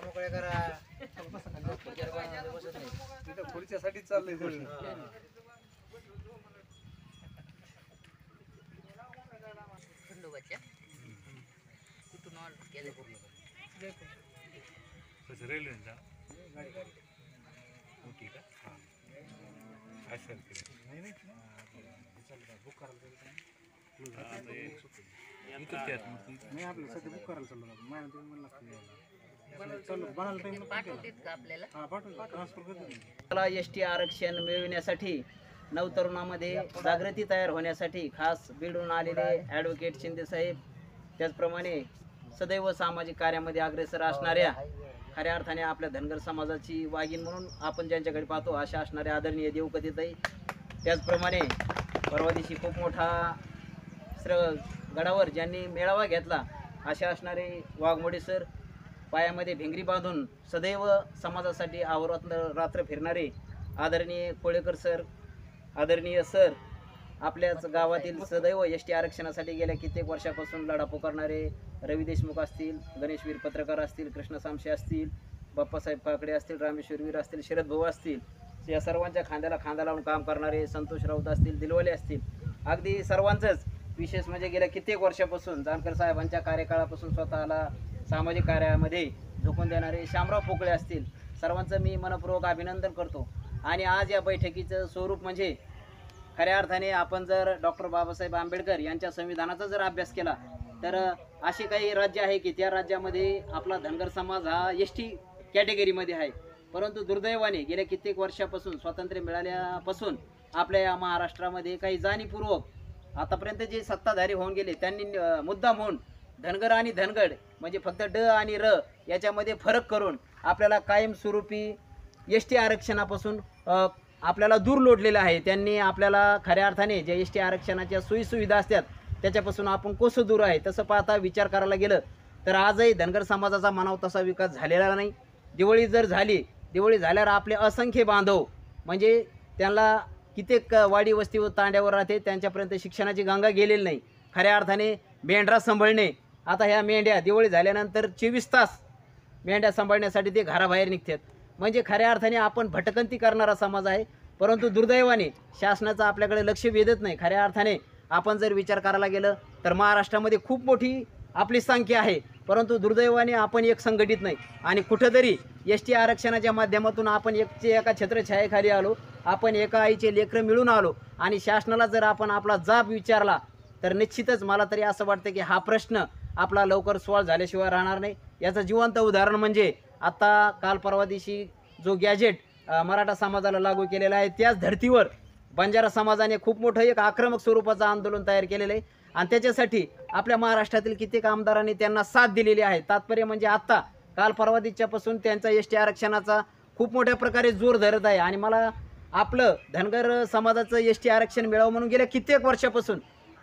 मोकळ्या करा बसत नाही तिथं खुर्च्यासाठी चाललंय कुठून ऑर्डर केले रेल्वे ओके का हां सर नाही बुक करायला नाही आपलं सध्या बुक करायला चाललो माझ्या मला एसटी आरक्षण मिळविण्यासाठी नवतरुणामध्ये जागृती तयार होण्यासाठी खास बीडून आलेले ॲडव्होकेट शिंदे साहेब, त्याचप्रमाणे सदैव सामाजिक कार्यामध्ये अग्रेसर असणाऱ्या, खऱ्या अर्थाने आपल्या धनगर समाजाची वाघीण म्हणून आपण ज्यांच्याकडे पाहतो अशा असणाऱ्या आदरणीय देवकथेताई, त्याचप्रमाणे परवा दिवशी खूप मोठा गडावर ज्यांनी मेळावा घेतला अशा असणारे वाघमोडे सर, पायामध्ये भिंगरी बांधून सदैव समाजासाठी अहोरात्र फिरणारे आदरणीय कोळेकर सर, आदरणीय सर, आपल्याच गावातील सदैव एसटी आरक्षणासाठी गेल्या कित्येक वर्षापासून लढा पुकारणारे रवी देशमुख असतील, गणेशवीर पत्रकार असतील, कृष्ण सामशे असतील, बाप्पासाहेब काकडे असतील, रामेश्वरवीर असतील, शरद भाऊ असतील, या सर्वांच्या खांद्याला खांदा लावून काम करणारे संतोष राऊत असतील, दिलवाले असतील, अगदी सर्वांचंच विशेष म्हणजे गेल्या कित्येक वर्षापासून जानकर साहेबांच्या कार्यकाळापासून स्वतःला सामाजिक कार्यामध्ये झोकून देणारे शामराव पोकळे असतील, सर्वांचं मी मनपूर्वक अभिनंदन करतो. आणि आज या बैठकीचं स्वरूप म्हणजे खऱ्या अर्थाने आपण जर डॉक्टर बाबासाहेब आंबेडकर यांच्या संविधानाचा जर अभ्यास केला तर अशी काही राज्य आहे की त्या राज्यामध्ये आपला धनगर समाज हा एसटी कॅटेगरीमध्ये आहे, परंतु दुर्दैवाने गेल्या कित्येक वर्षापासून स्वातंत्र्य मिळाल्यापासून आपल्या या महाराष्ट्रामध्ये काही जाणीवपूर्वक आतापर्यंत जे सत्ताधारी होऊन गेले त्यांनी मुद्दाम होऊन धनगर आणि धनगड म्हणजे फक्त ड आणि र याच्यामध्ये फरक करून आपल्याला कायमस्वरूपी एसटी आरक्षणापासून आपल्याला दूर लोटलेलं आहे. त्यांनी आपल्याला खऱ्या अर्थाने ज्या एसटी आरक्षणाच्या सोयीसुविधा असतात त्याच्यापासून आपण कसं दूर आहे. तसं पाहता विचार करायला गेलं तर आजही धनगर समाजाचा म्हणावा तसा विकास झालेला नाही. दिवाळी जर झाली, दिवाळी झाल्यावर आपले असंख्य बांधव म्हणजे त्यांना कित्येक वाडी वस्ती व तांड्यावर राहते, त्यांच्यापर्यंत शिक्षणाची गंगा गेलेली नाही. खऱ्या अर्थाने मेंढरा सांभाळणे, आता ह्या मेंढ्या दिवाळी झाल्यानंतर 24 तास मेंढ्या सांभाळण्यासाठी ते घराबाहेर निघतात. म्हणजे खऱ्या अर्थाने आपण भटकंती करणारा समाज आहे, परंतु दुर्दैवाने शासनाचं आपल्याकडे लक्ष वेधत नाही. खऱ्या अर्थाने आपण जर विचार करायला गेलं तर महाराष्ट्रामध्ये खूप मोठी आपली संख्या आहे, परंतु दुर्दैवाने आपण एक संघटित नाही. आणि कुठंतरी एस टी आरक्षणाच्या माध्यमातून आपण एका छत्रछायेखाली आलो, आपण एका आईचे लेकरं मिळून आलो आणि शासनाला जर आपण आपला जाब विचारला तर निश्चितच मला तरी असं वाटतं की हा प्रश्न आपला लवकर सॉल्व्ह झाल्याशिवाय राहणार नाही. याचं जिवंत उदाहरण म्हणजे आता काल परवा दिवशी जो गॅजेट मराठा समाजाला लागू केलेला आहे, त्याच धर्तीवर बंजारा समाजाने खूप मोठं एक आक्रमक स्वरूपाचं आंदोलन तयार केलेलं आहे आणि त्याच्यासाठी आपल्या महाराष्ट्रातील कित्येक आमदारांनी त्यांना साथ दिलेली आहे. तात्पर्य म्हणजे आत्ता काल परवा दिवसापासून त्यांचा एस टी आरक्षणाचा खूप मोठ्या प्रकारे जोर धरत आहे. आणि मला आपलं धनगर समाजाचं एस टी आरक्षण मिळावं म्हणून गेल्या कित्येक वर्षापासून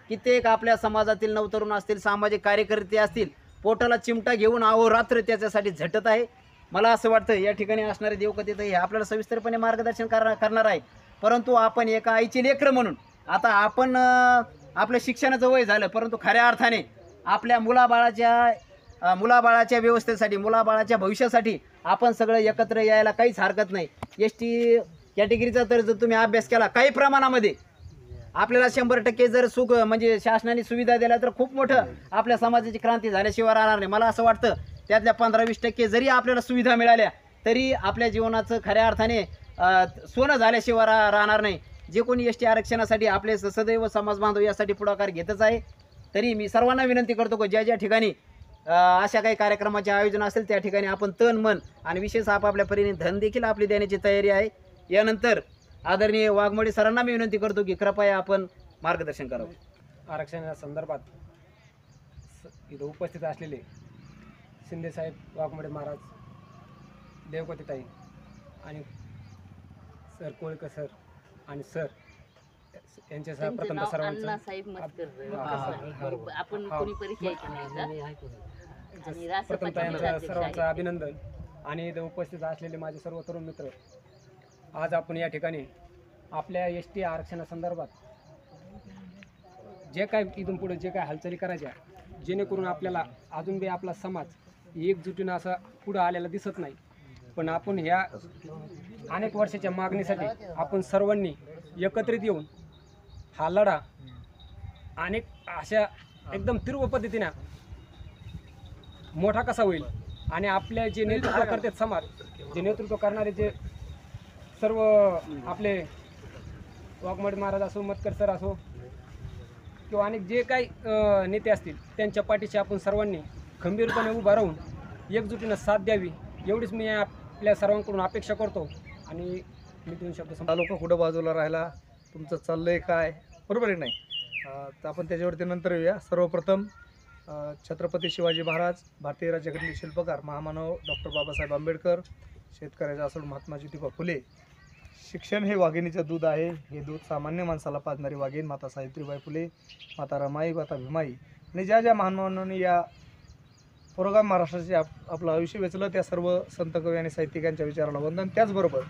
कित्येक आपल्या समाजातील नवतरुण असतील, सामाजिक कार्यकर्ते असतील, पोटाला चिमटा घेऊन अहोरात्र त्याच्यासाठी झटत आहे. मला असं वाटतं या ठिकाणी असणारे देवकथेत हे आपल्याला सविस्तरपणे मार्गदर्शन करणार आहे, परंतु आपण एका आईचे लेकरं म्हणून आता आपण आपलं शिक्षणाचं वय झालं, परंतु खऱ्या अर्थाने आपल्या मुलाबाळाच्या व्यवस्थेसाठी, मुलाबाळाच्या भविष्यासाठी आपण सगळं एकत्र यायला काहीच हरकत नाही. एस टी कॅटेगरीचा तर जर तुम्ही अभ्यास केला काही प्रमाणामध्ये आपल्याला 100% जर सुख म्हणजे शासनाने सुविधा दिल्या तर खूप मोठं आपल्या समाजाची क्रांती झाल्याशिवाय राहणार नाही. मला असं वाटतं त्यातल्या 15-20% जरी आपल्याला सुविधा मिळाल्या तरी आपल्या जीवनाचं खऱ्या अर्थाने सोनं झाल्याशिवाय राहणार नाही. जे कोणी एस टी आरक्षणासाठी आपले सदैव समाज बांधव यासाठी पुढाकार घेतच आहे. तरी मी सर्वांना विनंती करतो की ज्या ठिकाणी अशा काही कार्यक्रमाचे आयोजन असेल त्या ठिकाणी आपण तन मन आणि विशेष आपापल्या परीने धन देखील आपली देण्याची तयारी आहे. यानंतर आदरणीय वाघमोडे सरांना मी विनंती करतो की कृपया आपण मार्गदर्शन करावं. आरक्षणाच्या संदर्भात इथं उपस्थित असलेले शिंदे साहेब, वाघमोडे महाराज, देवकथेताई आणि सर कोळकर सर आणि सर यांच्यासह प्रथम सर्वांचं सर्वांचं अभिनंदन. आणि इथं उपस्थित असलेले माझे सर्व तरुण मित्र, आज आपण या ठिकाणी आपल्या एस टी आरक्षणासंदर्भात जे काय इथून पुढे जे काय हालचाली करायच्या जेणेकरून आपल्याला अजून बी आपला समाज एकजुटीनं असा पुढं आलेला दिसत नाही. पण आपण ह्या अनेक वर्षाच्या मागणीसाठी आपण सर्वांनी एकत्रित येऊन हा लढा अनेक अशा एकदम तीव्र पद्धतीनं मोठा कसा होईल आणि आपले जे नेतृत्व करतात समाज, जे नेतृत्व करणारे जे सर्व आपले वाघमोडे महाराज असो, मतकर सर असो किंवा अनेक जे काही नेते असतील त्यांच्या पाठीशी आपण सर्वांनी खंबीरपणे उभा राहून एकजुटीनं साथ द्यावी एवढीच मी आपल्या सर्वांकडून अपेक्षा करतो. आणि मी 2 शब्द तालुका कुठं बाजूला राहिला, तुमचं चाललंय काय, बरोबर आहे नाही? तर आपण त्याच्यावरती नंतर येऊया. सर्वप्रथम छत्रपती शिवाजी महाराज, भारतीय राज्यघटनेचे शिल्पकार महामानव डॉक्टर बाबासाहेब आंबेडकर, शेतकऱ्याचा असोड महात्मा ज्योतिबा फुले. शिक्षण हे वाघिणीचं दूध आहे. हे दूध सामान्य माणसाला पाजणारी वाघीण माता सावित्रीबाई फुले, माता रमाई, माता भीमाई आणि ज्या ज्या महामानवांनी या पुरोगाम महाराष्ट्राचे आपलं आयुष्य वेचलं त्या सर्व संत कवी आणि साहित्यिकांच्या विचाराला वंदन. त्याचबरोबर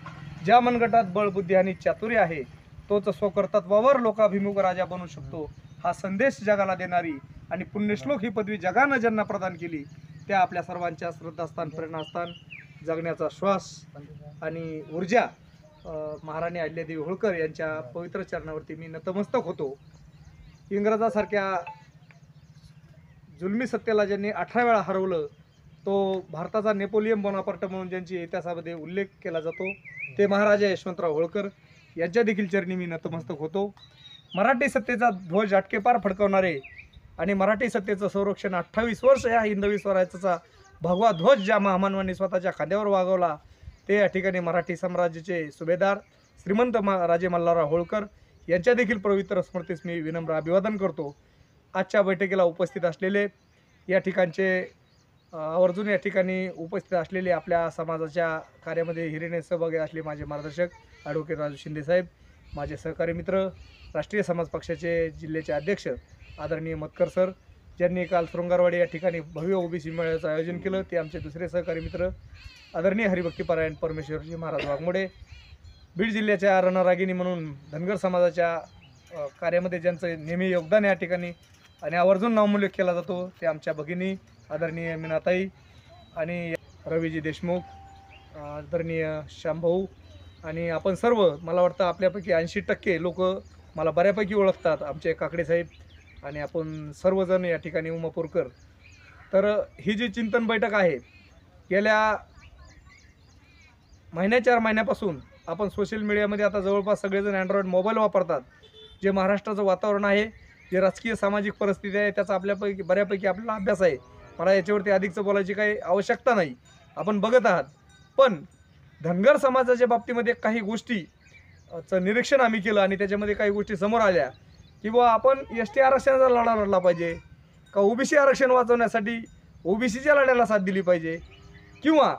ज्या मनगटात बळबुद्धी आणि चातुर्य आहे तोच स्वकर्तृत्वावर लोकाभिमुख राजा बनू शकतो हा संदेश जगाला देणारी आणि पुण्यश्लोक ही पदवी जगानं ज्यांना प्रदान केली त्या आपल्या सर्वांच्या श्रद्धास्थान, प्रेरणास्थान, जगण्याचा श्वास आणि ऊर्जा महाराणी अहिल्यादेवी होळकर यांच्या पवित्र चरणावरती मी नतमस्तक होतो. इंग्रजासारख्या जुलमी सत्तेला ज्यांनी 18 वेळा हरवलं, तो भारताचा नेपोलियन बोनापार्ट म्हणून ज्यांची इतिहासामध्ये उल्लेख केला जातो ते महाराजा यशवंतराव होळकर यांच्या देखील चरणी मी नतमस्तक होतो. मराठी सत्तेचा ध्वज अटकेपार फडकवणारे आणि मराठी सत्तेचं संरक्षण 28 वर्ष या हिंदवी स्वराज्याचा भगवा ध्वज ज्या महामानवांनी स्वतःच्या खांद्यावर वागवला ते या ठिकाणी मराठी साम्राज्याचे सुभेदार श्रीमंत राजे मल्हारराव होळकर यांच्या देखील पवित्र स्मृतीस मी विनम्र अभिवादन करतो. आजच्या बैठकीला उपस्थित असलेले या ठिकाणचे आवर्जून या ठिकाणी उपस्थित असलेले आपल्या समाजाच्या कार्यामध्ये हिरिने सहभागी असले माझे मार्गदर्शक ॲडव्होकेट राजू शिंदे साहेब, माझे सहकारी मित्र राष्ट्रीय समाज पक्षाचे जिल्ह्याचे अध्यक्ष आदरणीय मतकर सर, ज्यांनी काल शृंगारवाडी या ठिकाणी भव्य ओबीसी मेळाव्याचं आयोजन केलं, ते आमचे दुसरे सहकारी मित्र आदरणीय हरिभक्तीपरायण परमेश्वरजी महाराज वाघमोडे, बीड जिल्ह्याच्या रणरागिणी म्हणून धनगर समाजाच्या कार्यामध्ये ज्यांचं नेहमी योगदान या ठिकाणी आणि आवर्जून नावोल्लेख केला जातो ते आमच्या भगिनी आदरणीय मीनाताई आणि रवीजी देशमुख, आदरणीय श्यामभाऊ आणि आपण सर्व, मला वाटतं आपल्यापैकी 80% लोक मला बऱ्यापैकी ओळखतात, आमचे काकडे साहेब आणि आपण सर्वजण या ठिकाणी उमापूरकर. तर ही जी चिंतन बैठक आहे गेल्या 4 महिन्यापासून आपण सोशल मीडियामध्ये आता जवळपास सगळेजण अँड्रॉइड मोबाईल वापरतात. जे महाराष्ट्राचं वातावरण आहे, जे राजकीय सामाजिक परिस्थिती आहे त्याचा आपल्यापैकी बऱ्यापैकी आपल्याला अभ्यास आहे. मला याच्यावरती अधिकचं बोलायची काही आवश्यकता नाही, आपण बघत आहात. पण धनगर समाजाच्या बाबतीमध्ये काही गोष्टीचं निरीक्षण आम्ही केलं आणि त्याच्यामध्ये काही गोष्टी समोर आल्या की बुवा आपण ST आरक्षणाचा लढा लढला पाहिजे का, OBC आरक्षण वाचवण्यासाठी OBCच्या लढ्याला साथ दिली पाहिजे, किंवा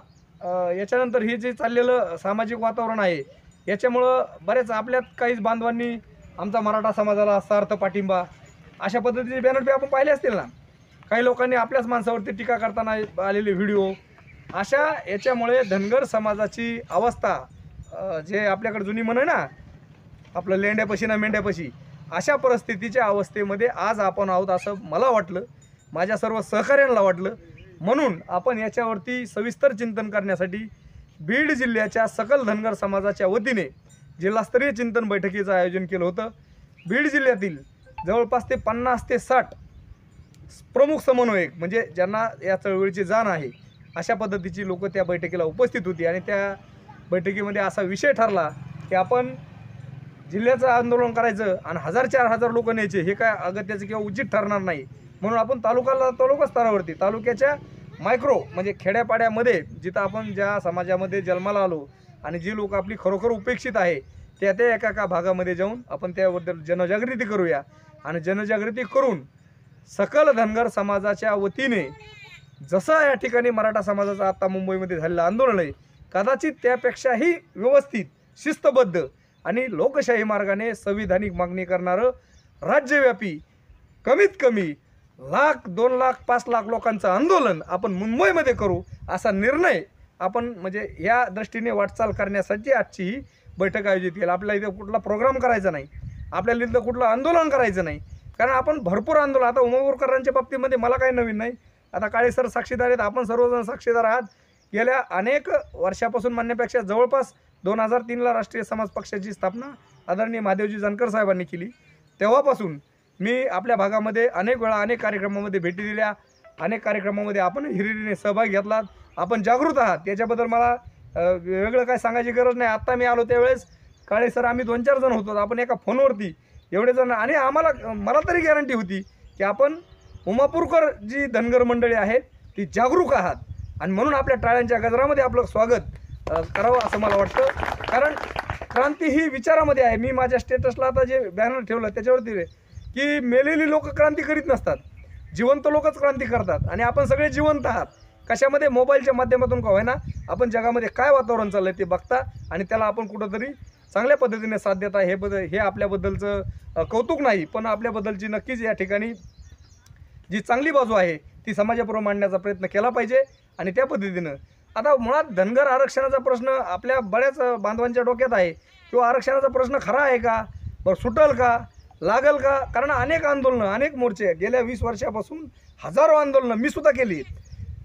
याच्यानंतर हे जे चाललेलं सामाजिक वातावरण आहे याच्यामुळं बऱ्याच आपल्यात काहीच बांधवांनी आमचा मराठा समाजाला सार्थ पाठिंबा अशा पद्धतीचे बॅनर बी आपण पाहिले असतील ना. काही लोकांनी आपल्याच माणसावरती टीका करताना आलेले व्हिडिओ, अशा याच्यामुळे धनगर समाजाची अवस्था जे आपल्याकडे जुनी म्हण आहे ना, आपलं लेंड्यापाशी ना मेंढ्यापाशी, अशा परिस्थितीच्या अवस्थेमध्ये आज आपण आहोत असं मला वाटलं, माझ्या सर्व सहकाऱ्यांना वाटलं. म्हणून आपण याच्यावरती सविस्तर चिंतन करण्यासाठी बीड जिल्ह्याच्या सकल धनगर समाजाच्या वतीने जिल्हास्तरीय चिंतन बैठकीचं आयोजन केलं होतं. बीड जिल्ह्यातील जवळपास ते 50 ते 60 प्रमुख समन्वयक म्हणजे ज्यांना या चळवळीची जाण आहे अशा पद्धतीची लोक त्या बैठकीला उपस्थित होती आणि त्या बैठकीमध्ये असा विषय ठरला की आपण जिल्ह्याचं आंदोलन करायचं आणि 1000-4000 लोक न्यायचे हे काय अगत्याचं किंवा उचित ठरणार नाही. म्हणून आपण तालुका स्तरावरती तालुक्याच्या मायक्रो म्हणजे खेड्यापाड्यामध्ये जिथं आपण ज्या समाजामध्ये जन्माला आलो आणि जी लोक आपली खरोखर उपेक्षित आहे त्या एका भागामध्ये जाऊन आपण त्याबद्दल जनजागृती करूया आणि जनजागृती करून सकल धनगर समाजाच्या वतीने जसं या ठिकाणी मराठा समाजाचं आता मुंबईमध्ये झालेलं आंदोलन आहे कदाचित त्यापेक्षाही व्यवस्थित, शिस्तबद्ध आणि लोकशाही मार्गाने संविधानिक मागणी करणारं राज्यव्यापी कमीत कमी 1,00,000, 2,00,000, 5,00,000 लोकांचं आंदोलन आपण मुंबईमध्ये करू असा निर्णय आपण म्हणजे या दृष्टीने वाटचाल करण्यासाठी आजची ही बैठक आयोजित केली. आपल्याला इथं कुठला प्रोग्राम करायचा नाही, आपल्याला इथलं कुठलं आंदोलन करायचं नाही, कारण आपण भरपूर आंदोलन आता उमापूरकरांच्या बाबतीमध्ये मला काही नवीन नाही, आता काळे सर साक्षीदार आहेत, आपण सर्वजण साक्षीदार आहात. गेल्या अनेक वर्षापासून म्हणण्यापेक्षा जवळपास 2003ला राष्ट्रीय समाज पक्षाची स्थापना आदरणीय महादेवजी जानकर साहेबांनी केली. तेव्हापासून मी आपल्या भागामध्ये अनेक वेळा अनेक कार्यक्रमामध्ये भेटी दिल्या, अनेक कार्यक्रमामध्ये आपण हिरिरीने सहभाग घेतलात. आपण जागृत आहात, याच्याबद्दल मला वेगळं काय सांगायची गरज नाही. आत्ता मी आलो त्यावेळेस काळे सर आम्ही 2-4 जण होतो, आपण एका फोनवरती एवढे जण, आणि मला तरी गॅरंटी होती की आपण उमापूरकर जी धनगर मंडळी आहेत ती जागरूक आहात, आणि म्हणून आपल्या टाळ्यांच्या गजरामध्ये आपलं स्वागत करावं असं मला वाटतं. कारण क्रांती ही विचारामध्ये आहे. मी माझ्या स्टेटसला आता जे बॅनर ठेवलं त्याच्यावरती की मेलेली लोक क्रांती करीत नसतात, जिवंत लोकच क्रांती करतात, आणि आपण सगळे जिवंत आहात. कशामध्ये? मोबाईलच्या माध्यमातून का होईना आपण जगामध्ये काय वातावरण चाललं ते बघता, आणि त्याला आपण कुठंतरी चांगल्या पद्धतीने साथ देता. हे आपल्याबद्दलचं कौतुक नाही, पण आपल्याबद्दलची नक्कीच या ठिकाणी जी चांगली बाजू आहे ती समाजापुढे मांडण्याचा प्रयत्न केला पाहिजे. आणि त्या पद्धतीनं आता मुळात धनगर आरक्षणाचा प्रश्न आपल्या बऱ्याच बांधवांच्या डोक्यात आहे, किंवा आरक्षणाचा प्रश्न खरा आहे का, बरं सुटल का, लागल का? कारण अनेक आंदोलनं, अनेक मोर्चे गेल्या 20 वर्षापासून हजारो आंदोलनं मी सुद्धा केली,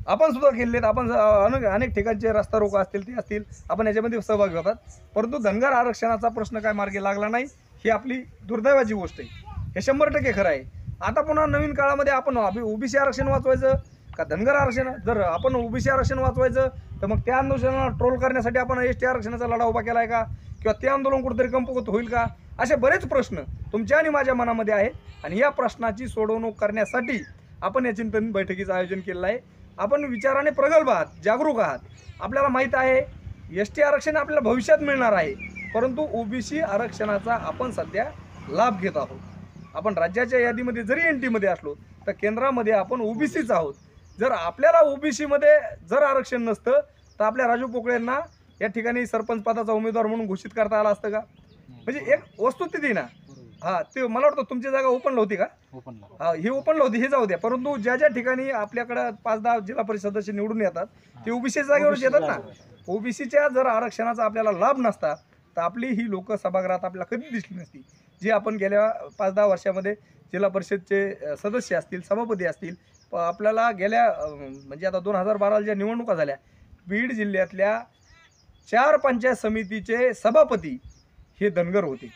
आपण सुद्धा केलेत. आपण अनेक ठिकाणचे रस्ता रोको असतील ते असतील, आपण याच्यामध्ये सहभागी होतात. परंतु धनगर आरक्षणाचा प्रश्न काय मार्गी लागला नाही, ही आपली दुर्दैवाची गोष्ट आहे. हे 100% खरं आहे. आता पुन्हा नवीन काळामध्ये आपण ओबीसी आरक्षण वाचवायचं का धनगर आरक्षण? जर आपण ओबीसी आरक्षण वाचवायचं तर मग त्या आंदोलनाला ट्रोल करण्यासाठी आपण एसटी आरक्षणाचा लढा उभा केला आहे का, किंवा ते आंदोलन कुठेतरी कमकुवत होईल का? असे बरेच प्रश्न तुमच्या आणि माझ्या मनामध्ये आहेत, आणि या प्रश्नाची सोडवणूक करण्यासाठी आपण या चिंतन बैठकीचं आयोजन केलेलं आहे. आपण विचाराने प्रगल्भ आहात, जागरूक आहात. आपल्याला माहीत आहे एसटी आरक्षण आपल्याला भविष्यात मिळणार आहे, परंतु ओबीसी आरक्षणाचा आपण सध्या लाभ घेत आहोत. आपण राज्याच्या यादीमध्ये जरी एनटीमध्ये असलो तर केंद्रामध्ये आपण ओबीसीच आहोत. जर आपल्याला ओबीसीमध्ये जर आरक्षण नसतं तर आपल्या राजू पोकळेंना या ठिकाणी सरपंच पदाचा उमेदवार म्हणून घोषित करता आला असतं का? म्हणजे एक वस्तुस्थिती ना. हां, ते मला वाटतं तुमची जागा ओपनला होती का? हां, ही ओपनला होती, हे जाऊ द्या. परंतु ज्या ज्या ठिकाणी आपल्याकडं 5-10 जिल्हा परिषद सदस्य निवडून येतात ते ओबीसी जागेवरच येतात ना. ओबीसीच्या जर आरक्षणाचा आपल्याला लाभ नसता तर आपली ही लोक सभागृहात आपल्याला कधी दिसली नसती. जी आपण गेल्या 5-10 वर्षामध्ये जिल्हा परिषदचे सदस्य असतील, सभापती असतील, आपल्याला गेल्या म्हणजे आता 2012ला ज्या निवडणुका झाल्या, बीड जिल्ह्यातल्या 4 पंचायत समितीचे सभापती हे धनगर होते.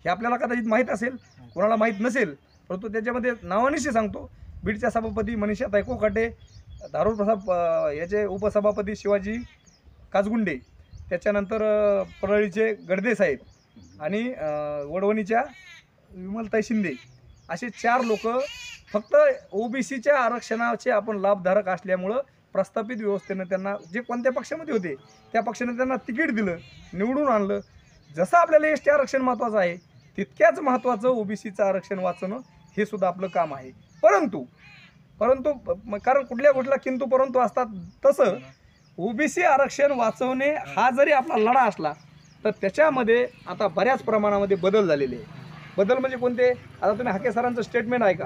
हे आपल्याला कदाचित माहीत असेल, कोणाला माहीत नसेल, परंतु त्याच्यामध्ये नावानिशी सांगतो. बीडच्या सभापती मनीषाताई कोकाटे, धारूर प्रसाद याचे उपसभापती शिवाजी काजगुंडे, त्याच्यानंतर परळीचे गडदे साहेब, आणि वडवणीच्या विमलताई शिंदे, असे 4 लोक फक्त ओबीसीच्या आरक्षणाचे आपण लाभधारक असल्यामुळं प्रस्थापित व्यवस्थेनं त्यांना, जे कोणत्या पक्षामध्ये होते त्या पक्षाने त्यांना तिकीट दिलं, निवडून आणलं. जसं आपल्याला एसटी आरक्षण महत्त्वाचं आहे तितक्याच महत्त्वाचं ओबीसीचं आरक्षण वाचवणं हे सुद्धा आपलं काम आहे. परंतु कारण कुठल्या गोष्टीला किंतु परंतु असतात, तसं ओबीसी आरक्षण वाचवणे हा जरी आपला लढा असला तर त्याच्यामध्ये आता बऱ्याच प्रमाणामध्ये बदल झालेले आहे. बदल म्हणजे कोणते? आता तुम्ही हाके सरांचं स्टेटमेंट आहे का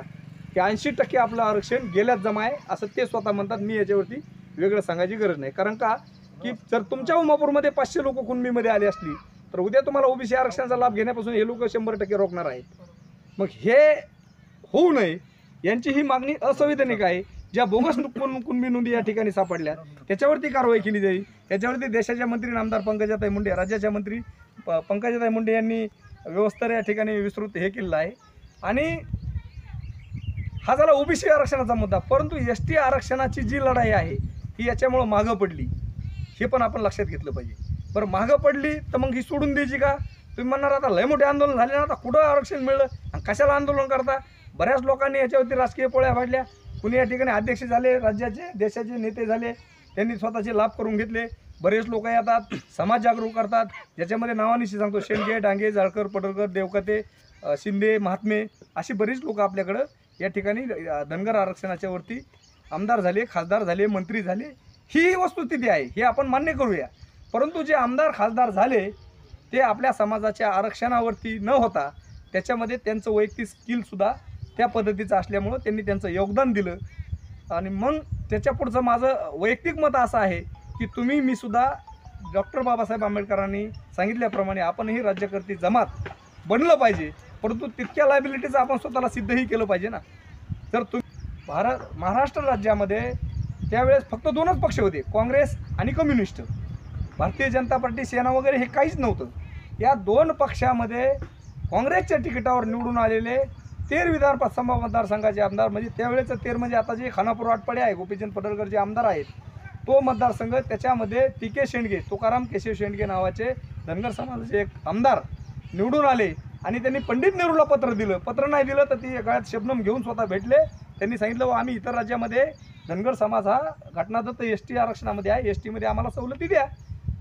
की 80% आपलं आरक्षण गेल्यात जमा आहे, असं ते स्वतः म्हणतात. मी याच्यावरती वेगळं सांगायची गरज नाही. कारण का की जर तुमच्या उमापूरमध्ये 500 लोक कुणबीमध्ये आले असली तर उद्या तुम्हाला ओबीसी आरक्षणाचा लाभ घेण्यापासून हे लोक 100% रोखणार आहेत. मग हे होऊ नये यांची ही मागणी असंवैधानिक आहे. ज्या बोगस कुणबी नोंदी या ठिकाणी सापडल्या त्याच्यावरती कारवाई केली जाईल. त्याच्यावरती देशाच्या मंत्री आमदार पंकजाताई मुंडे, राज्याच्या मंत्री पंकजाताई मुंडे यांनी व्यवस्था या ठिकाणी विस्तृत हे केलेलं आहे. आणि हा झाला ओबीसी आरक्षणाचा मुद्दा. परंतु एसटी आरक्षणाची जी लढाई आहे ही याच्यामुळं मागं पडली, हे पण आपण लक्षात घेतलं पाहिजे. बरं, मागं पडली तर मग ही सोडून द्यायची का? तुम्ही म्हणणार आता लय मोठे आंदोलन झाले ना, आता कुठं आरक्षण मिळलं आणि कशाला आंदोलन करता? बऱ्याच लोकांनी याच्यावरती राजकीय पोळ्या वाढल्या. कुणी या ठिकाणी अध्यक्ष झाले, राज्याचे देशाचे नेते झाले, त्यांनी स्वतःचे लाभ करून घेतले. बरेच लोक येतात, समाज जागरूक करतात, ज्याच्यामध्ये नावानिशी सांगतो शेंडगे, डांगे, जाळकर, पडळकर, देवकते, शिंदे, महात्मे, अशी बरीच लोक आपल्याकडं या ठिकाणी धनगर आरक्षणाच्या वरती आमदार झाले, खासदार झाले, मंत्री झाले. ही वस्तुस्थिती आहे, हे आपण मान्य करूया. परंतु जे आमदार खासदार झाले ते आपल्या समाजाच्या आरक्षणावरती न होता त्याच्यामध्ये त्यांचं वैयक्तिक स्किलसुद्धा त्या पद्धतीचं असल्यामुळं त्यांनी त्यांचं योगदान दिलं. आणि मग त्याच्या पुढचं माझं वैयक्तिक मत असं आहे की मी सुद्धा डॉक्टर बाबासाहेब आंबेडकरांनी सांगितल्याप्रमाणे आपणही राज्यकर्ते जमात बनलं पाहिजे. परंतु तितक्या लायबिलिटीचं आपण स्वतःला सिद्धही केलं पाहिजे ना. जर महाराष्ट्र राज्यामध्ये त्यावेळेस फक्त 2च पक्ष होते, काँग्रेस आणि कम्युनिस्ट. भारतीय जनता पार्टी, सेना वगैरे हे काहीच नव्हतं. या 2 पक्षामध्ये काँग्रेसच्या तिकिटावर निवडून आलेले 13 विधानसभा मतदारसंघाचे आमदार, म्हणजे त्यावेळेचं 13 म्हणजे आता जे खानापूर आटपाडी आहे, गोपीचंद पडळकर जे आमदार आहेत, तो मतदारसंघ. त्याच्यामध्ये टी.के. शेंडगे, तुकाराम केशव शेंडगे नावाचे धनगर समाजाचे एक आमदार निवडून आले आणि त्यांनी पंडित नेहरूला पत्र दिलं. पत्र नाही दिलं तर ती गळ्यात शबनम घेऊन स्वतः भेटले. त्यांनी सांगितलं, आम्ही इतर राज्यामध्ये धनगर समाज हा घटनादत्त ST आरक्षणामध्ये आहे, ST मध्ये आम्हाला सवलती द्या.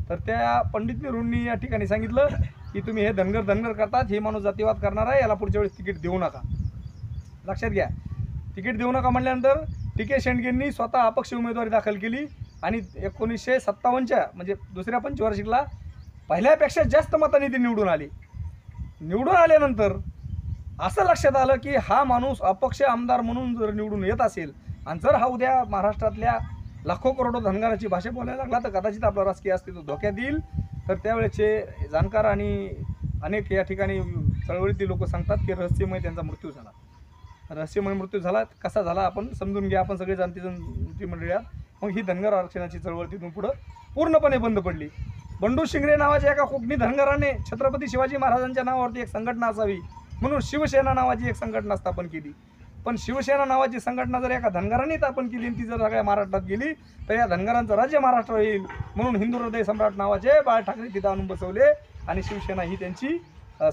तर त्या पंडित नेहरूंनी या ठिकाणी सांगितलं की तुम्ही हे धनगर करतात, हे माणूस जातीवाद करणार आहे, याला पुढच्या वेळेस तिकीट देऊ नका. लक्षात घ्या, तिकीट देऊ नका म्हटल्यानंतर टी.के. शेंडगेंनी स्वतः अपक्ष उमेदवारी दाखल केली आणि 1957च्या म्हणजे दुसऱ्या पंचवार्षिकला पहिल्यापेक्षा जास्त मतांनी ती निवडून आली. निवडून आल्यानंतर असं लक्षात आलं की हा माणूस अपक्ष आमदार म्हणून जर निवडून येत असेल आणि जर हा उद्या महाराष्ट्रातल्या लाखो करोडो धनगराची भाषा बोलायला लागला तर कदाचित आपलं राजकीय अस्तित्व धोक्यात येईल. तर त्यावेळेचे जाणकार आणि अनेक या ठिकाणी चळवळीतील लोक सांगतात की रहस्यमय त्यांचा मृत्यू झाला. रहस्यमय मृत्यू झाला, कसा झाला आपण समजून घ्या, आपण सगळे जाणती मंडळी आहात. मग ही धनगर आरक्षणाची चळवळ तिथून पुढं पूर्णपणे बंद पडली. बंडू शिंगरे नावाच्या एका कोकणी धनगराने छत्रपती शिवाजी महाराजांच्या नावावरती एक संघटना असावी म्हणून शिवसेना नावाची एक संघटना स्थापन केली. पण शिवसेना नावाची संघटना जर एका धनगरांनी स्थापन केली आणि ती जर सगळ्या महाराष्ट्रात गेली तर या धनगरांचं राज्य महाराष्ट्र येईल म्हणून हिंदू हृदय सम्राट नावाचे बाळ ठाकरे तिथं आणून बसवले आणि शिवसेना ही त्यांची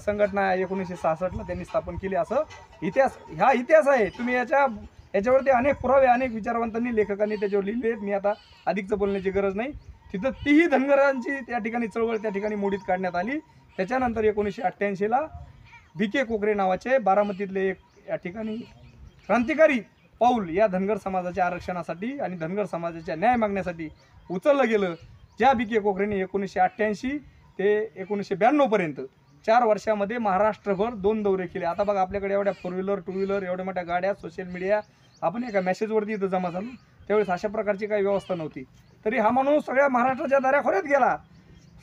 संघटना 1966ला त्यांनी स्थापन केली. असं हा इतिहास आहे. तुम्ही याच्यावरती अनेक पुरावे अनेक विचारवंतांनी लेखकांनी त्याच्यावर लिहिले आहेत. मी आता अधिकचं बोलण्याची गरज नाही. तिथं तीही धनगरांची त्या ठिकाणी चळवळ त्या ठिकाणी मोडीत काढण्यात आली. त्याच्यानंतर 1988ला B.K. कोकरे नावाचे बारामतीतले एक या ठिकाणी क्रांतिकारी पाऊल या धनगर समाजाच्या आरक्षणासाठी आणि धनगर समाजाच्या न्याय मागण्यासाठी उचललं गेलं. ज्या B.K. कोकरेने 1988 ते 1992 पर्यंत 4 वर्षामध्ये महाराष्ट्रभर 2 दौरे केले. आता बघा आपल्याकडे एवढ्या 4 व्हीलर 2 व्हीलर एवढ्या मोठ्या गाड्या, सोशल मीडिया, आपण एका मेसेजवरती इथं जमा झालो. त्यावेळेस अशा प्रकारची काही व्यवस्था नव्हती. तरी हा माणूस सगळ्या महाराष्ट्राच्या दऱ्याखोऱ्यात गेला,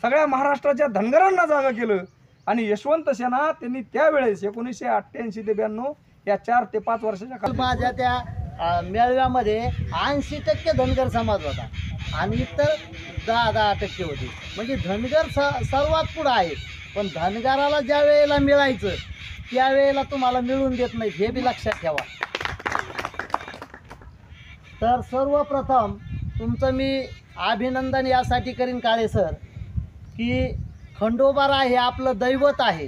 सगळ्या महाराष्ट्राच्या धनगरांना जागा केलं आणि यशवंत सेना त्यांनी त्यावेळेस 1988 ते 92 या 4 ते 5 वर्षाच्या काळात माझ्या त्या मेळाव्यामध्ये 80% धनगर समाज होता आणि इतर 10% होते. म्हणजे धनगर सर्वात पुढं आहे. पण धनगराला ज्या वेळेला मिळायचं त्यावेळेला तुम्हाला मिळून देत नाहीत, हे बी लक्षात ठेवा. तर सर्वप्रथम तुमचं मी अभिनंदन यासाठी करीन काळे सर की खंडोबारा हे आपलं दैवत आहे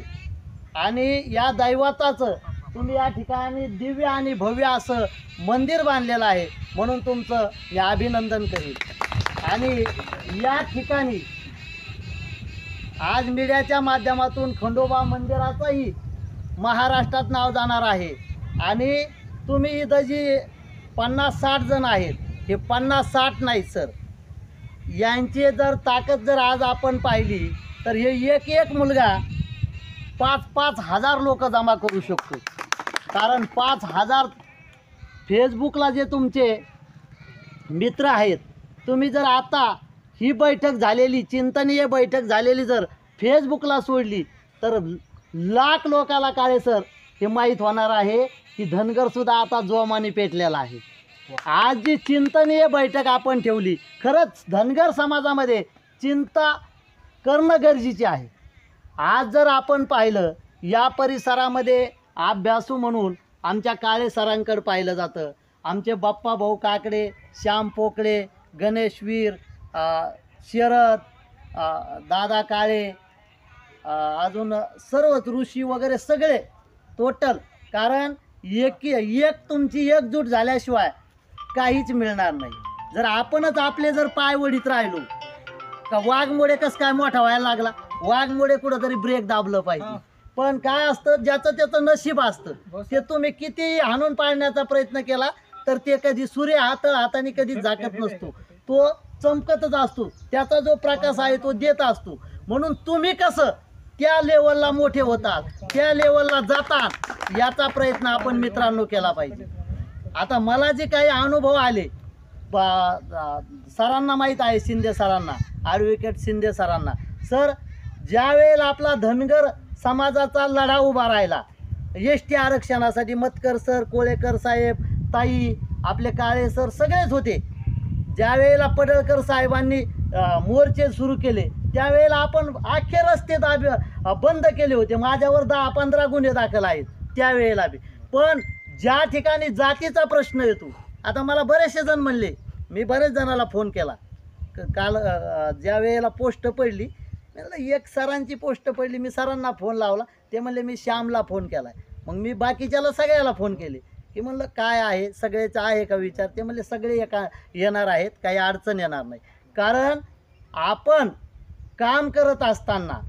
आणि या दैवताचं तुम्ही या ठिकाणी दिव्य आणि भव्य असं मंदिर बांधलेलं आहे म्हणून तुमचं मी अभिनंदन करीन. आणि या ठिकाणी आज मीडियाच्या माध्यमातून खंडोबा मंदिराचंही महाराष्ट्रात नाव जाणार आहे. आणि तुम्ही इथं जी 50-60 जण आहेत, हे 50-60 नाहीत सर, यांची जर ताकद जर आज आपण पाहिली तर हे एक मुलगा 5-5 हजार लोक जमा करू शकतो. कारण 5,000 फेसबुकला जे तुमचे मित्र आहेत, तुम्ही जर आता ही बैठक झालेली चिंतनीय बैठक झालेली जर फेसबुकला सोडली तर लाख लोकाला काळे सर हे माहीत होणार आहे की धनगरसुद्धा आता जोमाने पेटलेला आहे. आज जी चिंतनीय बैठक आपण ठेवली, खरंच धनगर समाजामध्ये चिंता करणं गरजेचे आहे. आज जर आपण पाहिलं या परिसरामध्ये अभ्यासू म्हणून आमच्या काळे सरांकडे पाहिलं जातं. आमचे बाप्पा भाऊ काकडे, श्याम पोकळे, गणेश वीर, शरद, दादा काळे, अजून सर्वच ऋषी वगैरे सगळे टोटल. कारण एक तुमची एकजूट झाल्याशिवाय काहीच मिळणार नाही. जर आपणच आपले जर पाय वडीत राहिलो का वाघमोडे कसं काय मोठा व्हायला लागला, वाघमोडे कुठंतरी ब्रेक दाबलं पाहिजे. पण काय असतं, ज्याचं त्याचं नशीब असतं, ते तुम्ही किती हाणून पाडण्याचा प्रयत्न केला तर ते कधी सूर्य हाताने कधी झाकत नसतो, तो चमकतच असतो. त्याचा जो प्रकाश आहे तो देत असतो. म्हणून तुम्ही कसं त्या लेवलला मोठे होतात, त्या लेवलला जातात, याचा प्रयत्न आपण मित्रांनो केला पाहिजे. आता मला जे काही अनुभव आले, सरांना माहीत आहे, शिंदे सरांना, ॲडव्होकेट शिंदे सरांना, सर ज्या वेळेला आपला धनगर समाजाचा लढा उभा राहिला ST आरक्षणासाठी, मतकर सर, कोळेकर साहेब, ताई आपले काळे सर सगळेच होते. ज्या वेळेला पडळकर साहेबांनी मोर्चे सुरू केले त्यावेळेला आपण अख्खे रस्ते बंद केले होते. माझ्यावर 10-15 गुन्हे दाखल आहेत त्यावेळेला बी. पण ज्या ठिकाणी जातीचा प्रश्न येतो, आता मला बरेचसे जण म्हणले, मी बरेच जणाला फोन केला काल ज्या वेळेला पोस्ट पडली, एक सरांची पोस्ट पडली, मी सरांना फोन लावला, ते म्हणले मी श्यामला फोन केला. मग मी बाकीच्याला सगळ्याला फोन केले की म्हणलं काय आहे, सगळ्याचं आहे का विचार. ते म्हणले सगळे येणार आहेत, काही अडचण येणार नाही. कारण आपण काम करत असताना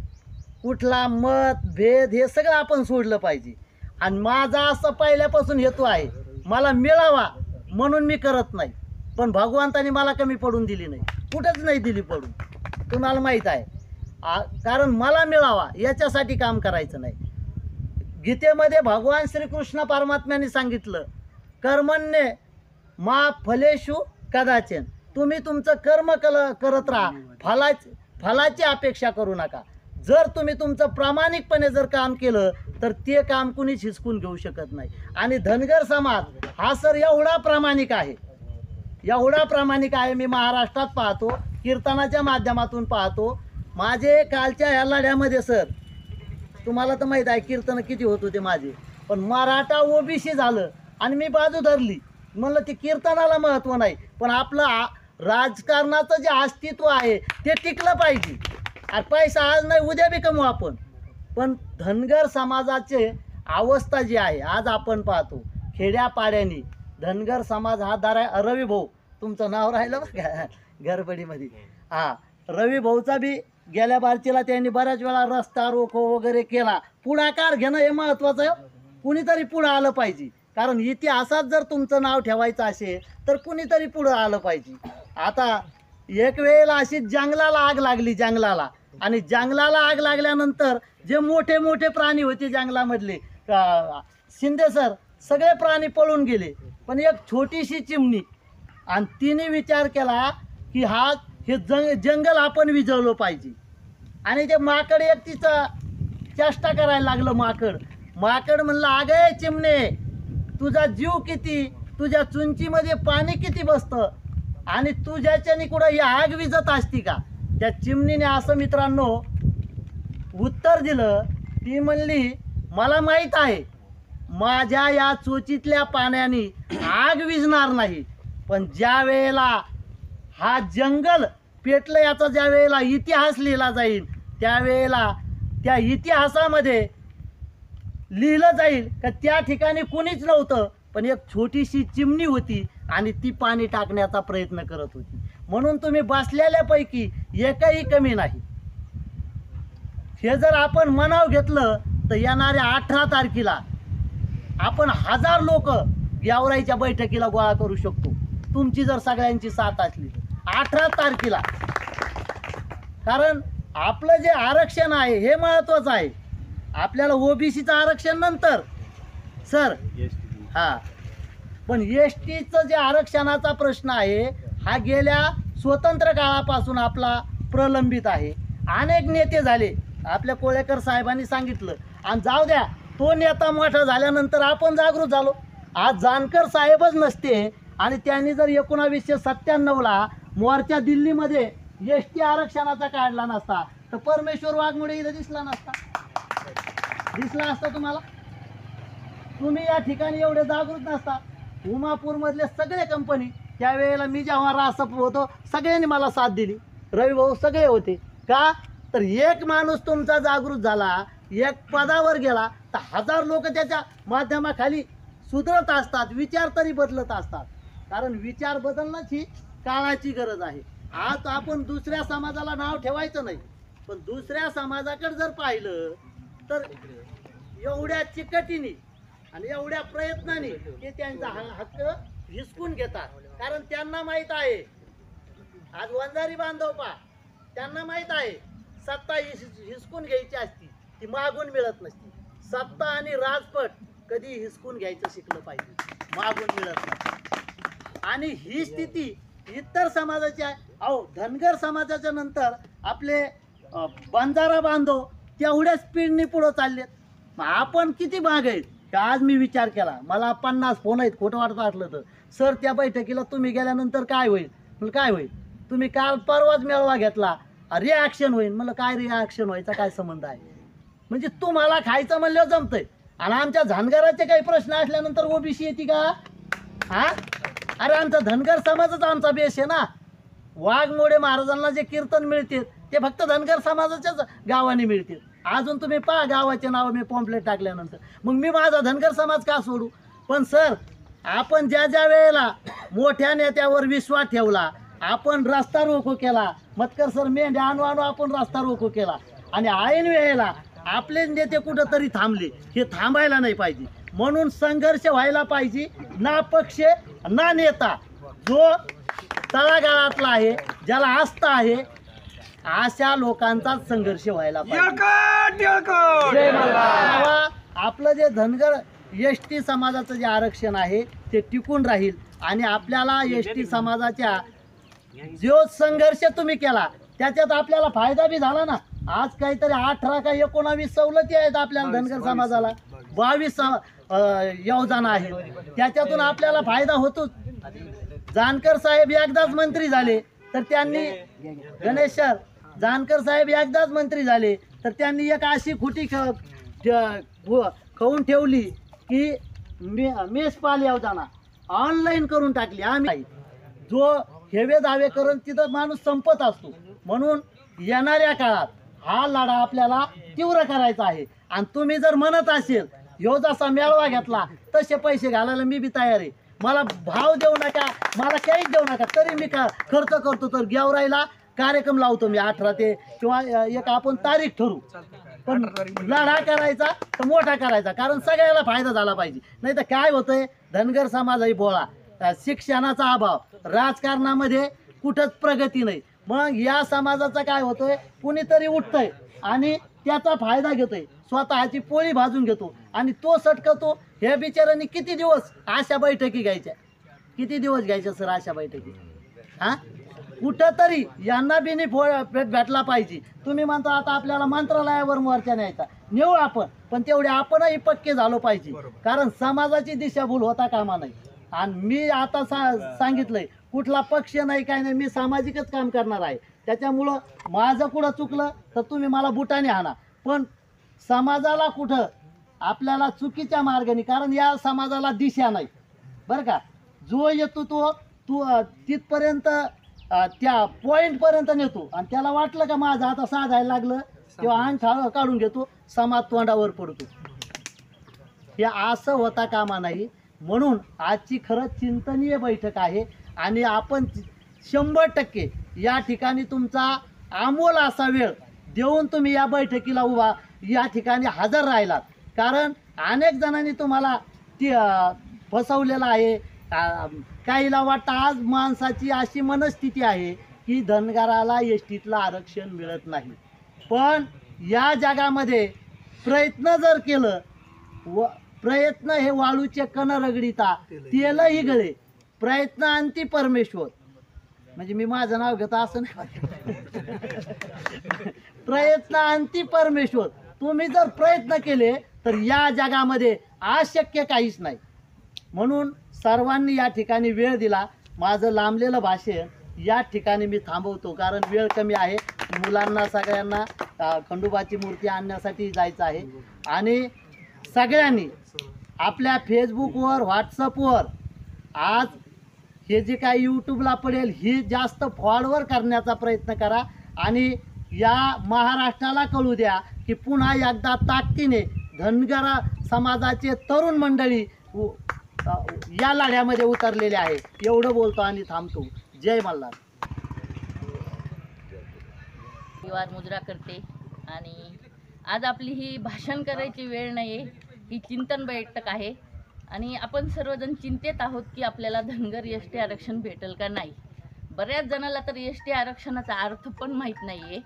कुठला मत भेद हे सगळं आपण सोडलं पाहिजे. आणि माझा असं पहिल्यापासून हेतू आहे, मला मिळावा म्हणून मी करत नाही. पण भगवंताने मला कमी पडून दिली नाही, कुठंच नाही दिली पडून, तुम्हाला माहीत आहे. कारण मला मिळावा याच्यासाठी काम करायचं नाही. गीतेमध्ये भगवान श्रीकृष्ण परमात्म्याने सांगितलं, कर्मण्ये मा फलेषु कदाचन. तुम्ही तुमचं कर्म करत राहा, फलाची अपेक्षा करू नका. जर तुम्ही तुमचं प्रामाणिकपणे जर काम केलं तर ते काम कुणीच हिसकून घेऊ शकत नाही. आणि धनगर समाज हा सर एवढा प्रामाणिक आहे, एवढा प्रामाणिक आहे. मी महाराष्ट्रात पाहतो, कीर्तनाच्या माध्यमातून पाहतो. माझे कालच्या ह्या लढ्यामध्ये सर तुम्हाला तर माहीत आहे कीर्तन किती होत होते माझे, पण मराठा ओबीसी झालं आणि मी बाजू धरली. म्हणलं ते कीर्तनाला महत्त्व नाही, पण आपलं राजकारणाचं जे अस्तित्व आहे ते टिकलं पाहिजे. आणि पैसा आज नाही उद्या बी कमवू आपण. पण धनगर समाजाचे अवस्था जी आहे आज आपण पाहतो खेड्यापाड्यानी धनगर समाज हा रवी भाऊ, तुमचं नाव राहिलं बघा गडबडीमध्ये, हा रवी भाऊचा बी गेल्या बारचीला त्यांनी बऱ्याच वेळा रस्ता रोको वगैरे केला. पुढाकार घेणं हे महत्त्वाचं आहे. कुणीतरी पुढं आलं पाहिजे. कारण इतिहासात जर तुमचं नाव ठेवायचं असेल तर कुणीतरी पुढं आलं पाहिजे. आता एक वेळेला अशी जंगलाला आग लागली, जंगलाला. आणि जंगलाला आग लागल्यानंतर जे मोठे मोठे प्राणी होते जंगलामधले, शिंदे सर, सगळे प्राणी पळून गेले. पण एक छोटीशी चिमणी, आणि तिने विचार केला की हे जंगल आपण विजवलं पाहिजे. आणि ते माकड एक तिचं चेष्टा करायला लागलं. माकड म्हणलं, अगे चिमणे, तुझा जीव किती, तुझ्या चुंचीमध्ये पाणी किती बसतं आणि तुझ्याच्याने कुठं ही आग विजत असती का. त्या चिमणीने असं मित्रांनो उत्तर दिलं. ती म्हणली, मला माहीत आहे माझ्या या चोचीतल्या पाण्याने आग विझणार नाही, पण ज्या वेळेला हा जंगल पेटलं याचा ज्या वेळेला इतिहास लिहिला जाईल त्यावेळेला त्या इतिहासामध्ये लिहिलं जाईल का त्या ठिकाणी कुणीच नव्हतं, पण एक छोटीशी चिमणी होती आणि ती पाणी टाकण्याचा प्रयत्न करत होती. म्हणून तुम्ही बसलेल्यापैकी एकही कमी नाही. हे जर आपण मनाव घेतलं तर येणाऱ्या 18 तारखेला आपण 1000 लोक गेवराईच्या बैठकीला गोळा करू शकतो, तुमची जर सगळ्यांची साथ असली तर. 18 तारखेला. कारण आपलं जे आरक्षण आहे हे महत्त्वाचं आहे. आपल्याला ओबीसीचं आरक्षण नंतर सर, हां, पण एसटीचं जे आरक्षणाचा प्रश्न आहे हा गेल्या स्वतंत्र काळापासून आपला प्रलंबित आहे. अनेक नेते झाले, आपल्या कोळेकर साहेबांनी सांगितलं. आणि जाऊ द्या, तो नेता मोठा झाल्यानंतर आपण जागृत झालो. आज जानकर साहेबच नसते आणि त्यांनी जर 1997ला मोर्चा दिल्लीमध्ये एसटी आरक्षणाचा काढला नसता तर परमेश्वर वाघमोडे इथं दिसला असता तुम्हाला. तुम्ही या ठिकाणी एवढे जागृत नसता. उमापूरमधले सगळे कंपनी त्यावेळेला मी जेव्हा रासप होतो सगळ्यांनी मला साथ दिली, रवी भाऊ सगळे होते. का तर एक माणूस तुमचा जागृत झाला, एक पदावर गेला तर 1000 लोक त्याच्या माध्यमाखाली सुधरत असतात, विचार तरी बदलत असतात. कारण विचार बदलणंच ही काळाची गरज आहे. आज आपण दुसऱ्या समाजाला नाव ठेवायचं नाही, पण दुसऱ्या समाजाकडे जर पाहिलं तर एवढ्या चिकटीने आणि एवढ्या प्रयत्नाने ते त्यांचा हक्क हिसकून घेतात. कारण त्यांना माहीत आहे, आज वंजारी बांधव पा, त्यांना माहीत आहे सत्ता हिसकून घ्यायची असती ती मागून मिळत नसती. सत्ता आणि राजपट कधी हिसकून घ्यायचं शिकलं पाहिजे, मागून मिळत नाही. आणि ही स्थिती इतर समाजाची आहे. अहो, धनगर समाजाच्या नंतर आपले बंजारा बांधव तेवढ्या स्पीडने पुढं चाललेत. आपण किती माग आहेत. आज मी विचार केला, मला 50 फोन आहेत खोटं वाटतं असलं तर, सर त्या बैठकीला तुम्ही गेल्यानंतर काय होईल? म्हणलं काय होईल? तुम्ही काल परवाच मेळावा घेतला, रिॲक्शन होईल. म्हणलं काय रिॲक्शन व्हायचा काय संबंध आहे? म्हणजे तुम्हाला खायचं म्हणलं जमतंय आणि आमच्या धनगराचे काही प्रश्न असल्यानंतर ओबीसी येते का? हा, अरे आमचा धनगर समाजच आमचा बेस आहे ना. वाघमोडे महाराजांना जे कीर्तन मिळते ते फक्त धनगर समाजाच्याच गावाने मिळते. अजून तुम्ही पहा गावाचे नाव मी पॉम्पलेट टाकल्यानंतर, मग मी माझा धनगर समाज का सोडू? पण सर, आपण ज्या ज्या वेळेला मोठ्या नेत्यावर विश्वास ठेवला, आपण रस्ता रोको केला, मतकर सर मेंढ्या आणू आपण रस्ता रोको केला आणि ऐन वेळेला आपले नेते कुठंतरी थांबले. हे थांबायला नाही पाहिजे. म्हणून संघर्ष व्हायला पाहिजे, ना पक्ष ना नेता. जो तळागाळातला आहे, ज्याला आस्था आहे, अशा लोकांचाच संघर्ष व्हायला पाहिजे. तेव्हा आपलं जे धनगर एसटी समाजाचं जे आरक्षण आहे ते टिकून राहील आणि आपल्याला एसटी समाजाच्या जो संघर्ष तुम्ही केला त्याच्यात आपल्याला फायदा बी झाला ना. आज काहीतरी 18 का 19 सवलती आहेत आपल्याला धनगर समाजाला, 22 योजना आहेत, त्याच्यातून आपल्याला फायदा होतोच. जानकर साहेब एकदाच मंत्री झाले तर त्यांनी, गणेश सर जानकर साहेब एकदाच मंत्री झाले तर त्यांनी एक अशी खुटी खाऊन ठेवली की मेषपाल योजना ऑनलाईन करून टाकली. आम्ही जो हेवे दावे करून तिथं माणूस संपत असतो. म्हणून येणाऱ्या काळात हा लढा आपल्याला तीव्र करायचा आहे. आणि तुम्ही जर म्हणत असेल ह्यो जसा मेळावा घेतला तसे पैसे घालायला मी बी तयार आहे. मला भाव देऊ नका, मला काहीच देऊ नका, तरी मी खर्च करतो. तर गेवराईला कार्यक्रम लावतो मी 18 ते किंवा एक आपण तारीख ठरवू. पण लढा करायचा तर मोठा करायचा, कारण सगळ्याला फायदा झाला पाहिजे. नाही तर काय होतंय, धनगर समाजही बोळा, शिक्षणाचा अभाव, राजकारणामध्ये कुठंच प्रगती नाही. मग या समाजाचा काय होतोय, कुणीतरी उठतंय आणि त्याचा फायदा घेतोय, स्वतःची पोळी भाजून घेतो आणि तो सटकतो. ह्या बिचारांनी किती दिवस अशा बैठकी घ्यायच्या, किती दिवस घ्यायच्या सर अशा बैठकी? हा, कुठंतरी यांना बी भेटला पाहिजे. तुम्ही म्हणता आता आपल्याला मंत्रालयावर मोर्चा न्यायचा, नेऊ आपण, पण तेवढे आपणही पक्के झालो पाहिजे, कारण समाजाची दिशाभूल होता कामा नाही. आणि मी आता सांगितलंय कुठला पक्ष नाही काय नाही, मी सामाजिकच काम करणार आहे. त्याच्यामुळं माझं कुठं चुकलं तर तुम्ही मला बुटाने आणा, पण समाजाला कुठं आपल्याला चुकीच्या मार्गाने, कारण या समाजाला दिशा नाही बरं का. जो येतो तो तिथपर्यंत त्या पॉईंटपर्यंत नेतो आणि त्याला वाटलं का माझं आता साधायला लागलं किंवा अंग काढून घेतो, समाज तोंडावर पडतो. हे असं होता कामा नाही. म्हणून आजची खरंच चिंतनीय बैठक आहे आणि आपण 100% या ठिकाणी तुमचा अमोल असा वेळ देऊन तुम्ही या बैठकीला या ठिकाणी हजर राहिलात. कारण अनेक जणांनी तुम्हाला फसवलेलं आहे. काहीला वाटतं आज माणसाची अशी मनस्थिती आहे की धनगराला एसटीतलं आरक्षण मिळत नाही. पण या जगामध्ये प्रयत्न जर केलं, प्रयत्न हे वाळूचे कण रगडिता तेलही गळे, प्रयत्न अंती परमेश्वर. म्हणजे मी माझं नाव घेतो असं नाही, प्रयत्न अंती परमेश्वर. तुम्ही जर प्रयत्न केले तर या जगामध्ये अशक्य काहीच नाही. म्हणून सर्वांनी या ठिकाणी वेळ दिला. माझं लांबलेलं भाषण या ठिकाणी मी थांबवतो, कारण वेळ कमी आहे. मुलांना सगळ्यांना खंडोबाची मूर्ती आणण्यासाठी जायचं आहे. आणि सगळ्यांनी आपल्या फेसबुकवर, व्हॉट्सअपवर आज हे जे काही यूट्यूबला पडेल ही जास्त फॉरवर्ड करण्याचा प्रयत्न करा आणि या महाराष्ट्राला कळू द्या की पुन्हा एकदा ताकदीने धनगर समाजाचे तरुण मंडळी या लढ्यामध्ये उतरलेले आहे. एवढं बोलतो आणि थांबतो. जय मल्हार. विवाद मुजरा करते आणि आज आपली ही भाषण करायची वेळ नाही आहे, ही चिंतन बैठक आहे आणि आपण सर्वजण चिंतेत आहोत की आपल्याला धनगर एस टी आरक्षण भेटेल का नाही. बऱ्याच जणाला तर एस टी आरक्षणाचा अर्थ पण माहीत नाही आहे.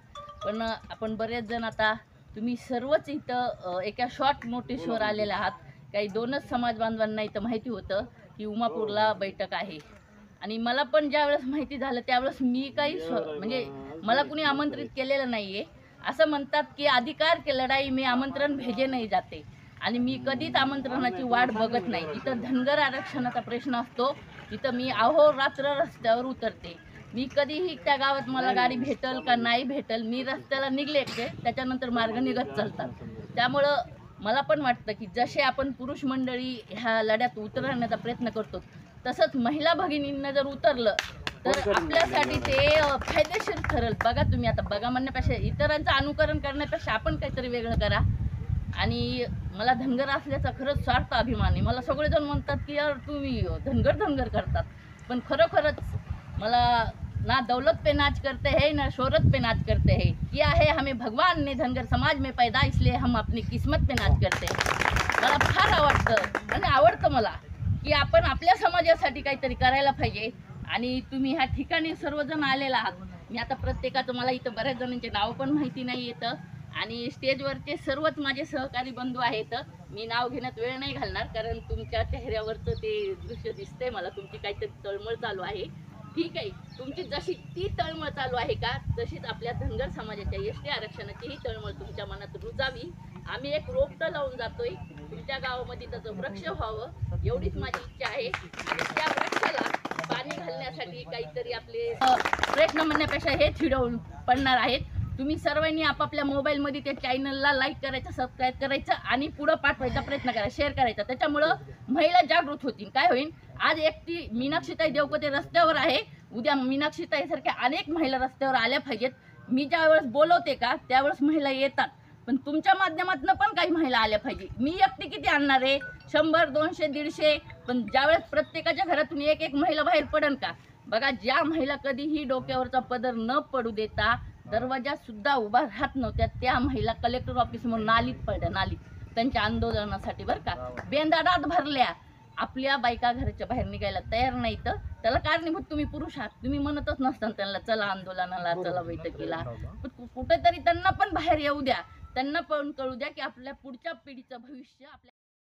पण आपण बरेच जण आता तुम्ही सर्वच इथं एका शॉर्ट नोटीसवर आलेले आहात. काही 2च समाज बांधवांना इथं माहिती होतं की उमापूरला बैठक आहे आणि मला पण ज्यावेळेस माहिती झालं त्यावेळेस मी काही म्हणजे मला कुणी आमंत्रित केलेलं नाही आहे. असं म्हणतात की अधिकार की लढाई मी आमंत्रण भेजे नाही जाते आणि मी कधीच आमंत्रणाची वाट बघत नाही. इथं धनगर आरक्षणाचा प्रश्न असतो तिथं मी अहोरात्र रस्त्यावर उतरते. मी कधीही त्या गावात मला गाडी भेटल का नाही भेटल, मी रस्त्याला निघले की त्याच्यानंतर मार्ग निघत चालतात. त्यामुळं मला पण वाटतं की जसे आपण पुरुष मंडळी ह्या लढ्यात उतरण्याचा प्रयत्न करतो, तसंच महिला भगिनींना जर उतरलं तर आपल्यासाठी ते फायदेशीर ठरेल. बघा तुम्ही आता बघा म्हणण्यापेक्षा, इतरांचं अनुकरण करण्यापेक्षा आपण काहीतरी वेगळं करा. आणि मला धनगर असल्याचा खरंच स्वार्थ अभिमान आहे. मला सगळेजण म्हणतात की यार तुम्ही धनगर करतात, पण खरोखरच मला ना दौलत पे नाच करते हैं ना शोहरत पे नाच करते हैं, किया है हमें भगवान ने धनगर समाज में पैदा, इसलिए हम अपनी किस्मत पे नाच करते हैं. मला फार आवडतं मला की आपण आपल्या समाजासाठी काहीतरी करायला पाहिजे. आणि तुम्ही ह्या ठिकाणी सर्वजण आलेला आहात. मी आता प्रत्येकाचं, मला इथं बऱ्याच जणांचे नाव पण माहिती नाही येतं, आणि स्टेजवरचे सर्वच माझे सहकारी बंधू आहेत. मी नाव घेण्यात वेळ नाही घालणार, कारण तुमच्या चेहऱ्यावरचं ते दृश्य दिसतंय मला, तुमची काहीतरी तळमळ चालू आहे. ठीक आहे, तुमची जशी ती तळमळ चालू आहे का, तशीच आपल्या धनगर समाजाच्या एसटी आरक्षणाची ही तळमळ तुमच्या मनात रुजावी. आम्ही एक रोपटं लावून जातोय, तुमच्या गावामध्ये त्याचं वृक्ष व्हावं एवढीच माझी इच्छा आहे. आणि त्या वृक्षाला पाणी घालण्यासाठी काहीतरी आपले प्रयत्न म्हणण्यापेक्षा हे छिडवून पडणार आहेत. तुम्ही सर्वांनी आपापल्या मोबाईलमध्ये त्या चॅनलला लाईक करायचं, सबस्क्राईब करायचं आणि पुढं पाठवायचा प्रयत्न करा, शेअर करायचा. त्याच्यामुळं महिला जागृत होतील. काय होईल, आज एकटी मीनाक्षीताई देवकोते रस्त्यावर आहे, उद्या मीनाक्षीताईसारख्या अनेक महिला रस्त्यावर आल्या पाहिजेत. मी ज्यावेळेस बोलवते का त्यावेळेस महिला येतात, पण तुमच्या माध्यमातून पण काही महिला आल्या पाहिजे. मी एकटी किती आणणार आहे, 100, 200, 150, पण ज्यावेळेस प्रत्येकाच्या घरातून एक एक महिला बाहेर पडन का. बघा, ज्या महिला कधीही डोक्यावरचा पदर न पडू देता दरवाजात सुद्धा उभा राहत नव्हत्या, त्या महिला कलेक्टर ऑफिसमोर नालीत पडल्या, नालीत त्यांच्या आंदोलनासाठी. बरं का, बेंदाडात भरल्या. आपल्या बायका घराच्या बाहेर निघायला तयार नाही, तर त्याला कारणीभूत तुम्ही पुरुष आहात. तुम्ही म्हणतच नसताना त्यांना चला आंदोलनाला, चला बैठकीला. कुठेतरी त्यांना पण बाहेर येऊ द्या, त्यांना पण कळू द्या की आपल्या पुढच्या पिढीचं भविष्य आपल्या